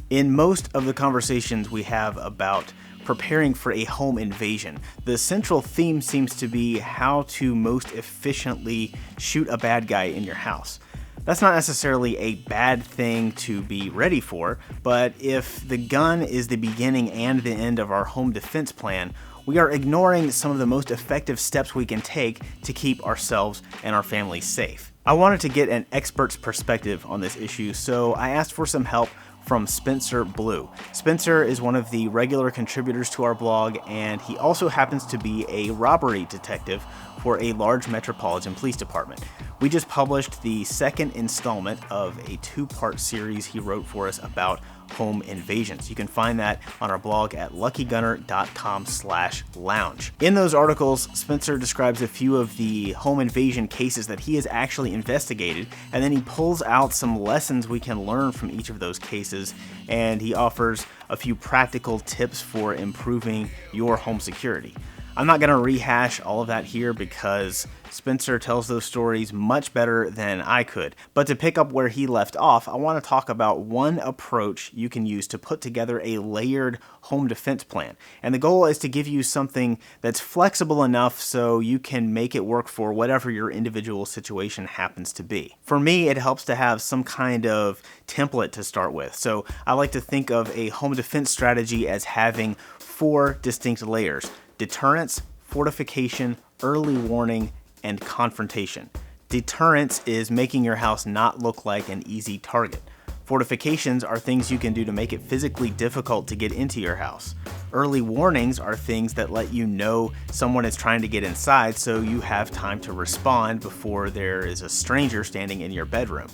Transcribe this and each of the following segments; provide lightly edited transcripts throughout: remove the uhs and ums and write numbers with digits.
In most of the conversations we have about preparing for a home invasion, the central theme seems to be how to most efficiently shoot a bad guy in your house. That's not necessarily a bad thing to be ready for, but if the gun is the beginning and the end of our home defense plan, we are ignoring some of the most effective steps we can take to keep ourselves and our families safe. I wanted to get an expert's perspective on this issue, so I asked for some help from Spencer Blue. Spencer is one of the regular contributors to our blog, and he also happens to be a robbery detective for a large metropolitan police department. We just published the second installment of a two-part series he wrote for us about home invasions. You can find that on our blog at luckygunner.com/lounge. In those articles, Spencer describes a few of the home invasion cases that he has actually investigated, and then he pulls out some lessons we can learn from each of those cases, and he offers a few practical tips for improving your home security. I'm not going to rehash all of that here because Spencer tells those stories much better than I could. But to pick up where he left off, I want to talk about one approach you can use to put together a layered home defense plan. And the goal is to give you something that's flexible enough so you can make it work for whatever your individual situation happens to be. For me, it helps to have some kind of template to start with. So I like to think of a home defense strategy as having 4 distinct layers: deterrence, fortification, early warning, and confrontation. Deterrence is making your house not look like an easy target. Fortifications are things you can do to make it physically difficult to get into your house. Early warnings are things that let you know someone is trying to get inside so you have time to respond before there is a stranger standing in your bedroom.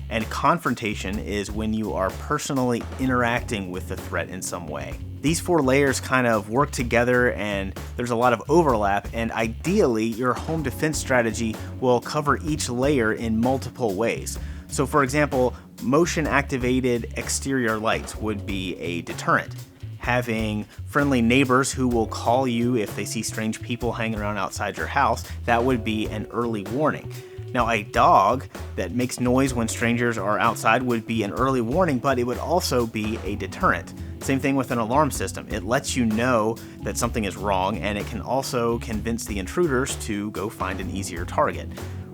And confrontation is when you are personally interacting with the threat in some way. These 4 layers kind of work together and there's a lot of overlap, and ideally your home defense strategy will cover each layer in multiple ways. So for example, motion activated exterior lights would be a deterrent. Having friendly neighbors who will call you if they see strange people hanging around outside your house, that would be an early warning. Now, a dog that makes noise when strangers are outside would be an early warning, but it would also be a deterrent. Same thing with an alarm system. It lets you know that something is wrong, and it can also convince the intruders to go find an easier target.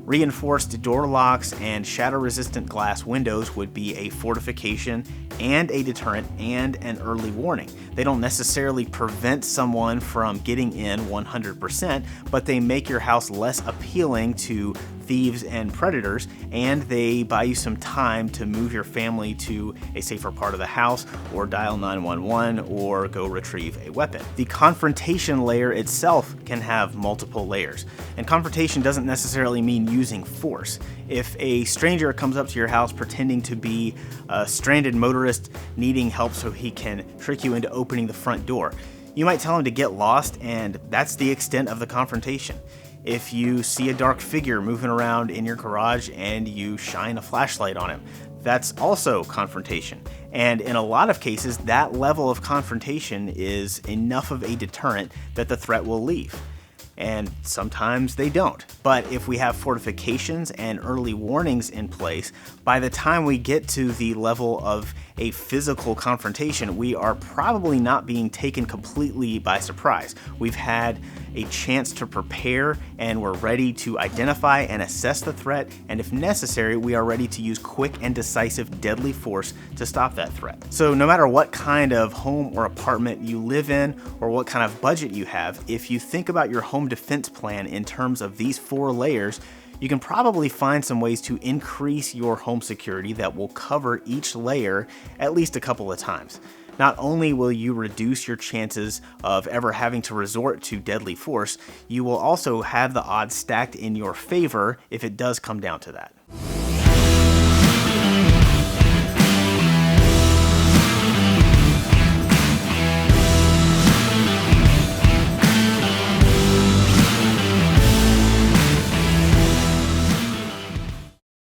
Reinforced door locks and shatter-resistant glass windows would be a fortification and a deterrent and an early warning. They don't necessarily prevent someone from getting in 100%, but they make your house less appealing to thieves and predators, and they buy you some time to move your family to a safer part of the house or dial 911 or go retrieve a weapon. The confrontation layer itself can have multiple layers, and confrontation doesn't necessarily mean using force. If a stranger comes up to your house pretending to be a stranded motorist needing help so he can trick you into opening the front door, you might tell him to get lost, and that's the extent of the confrontation. If you see a dark figure moving around in your garage and you shine a flashlight on him, that's also confrontation. And in a lot of cases, that level of confrontation is enough of a deterrent that the threat will leave. And sometimes they don't. But if we have fortifications and early warnings in place, by the time we get to the level of a physical confrontation, we are probably not being taken completely by surprise. We've had a chance to prepare, and we're ready to identify and assess the threat, and if necessary, we are ready to use quick and decisive deadly force to stop that threat. So no matter what kind of home or apartment you live in or what kind of budget you have, if you think about your home defense plan in terms of these 4 layers, you can probably find some ways to increase your home security that will cover each layer at least a couple of times. Not only will you reduce your chances of ever having to resort to deadly force, you will also have the odds stacked in your favor if it does come down to that.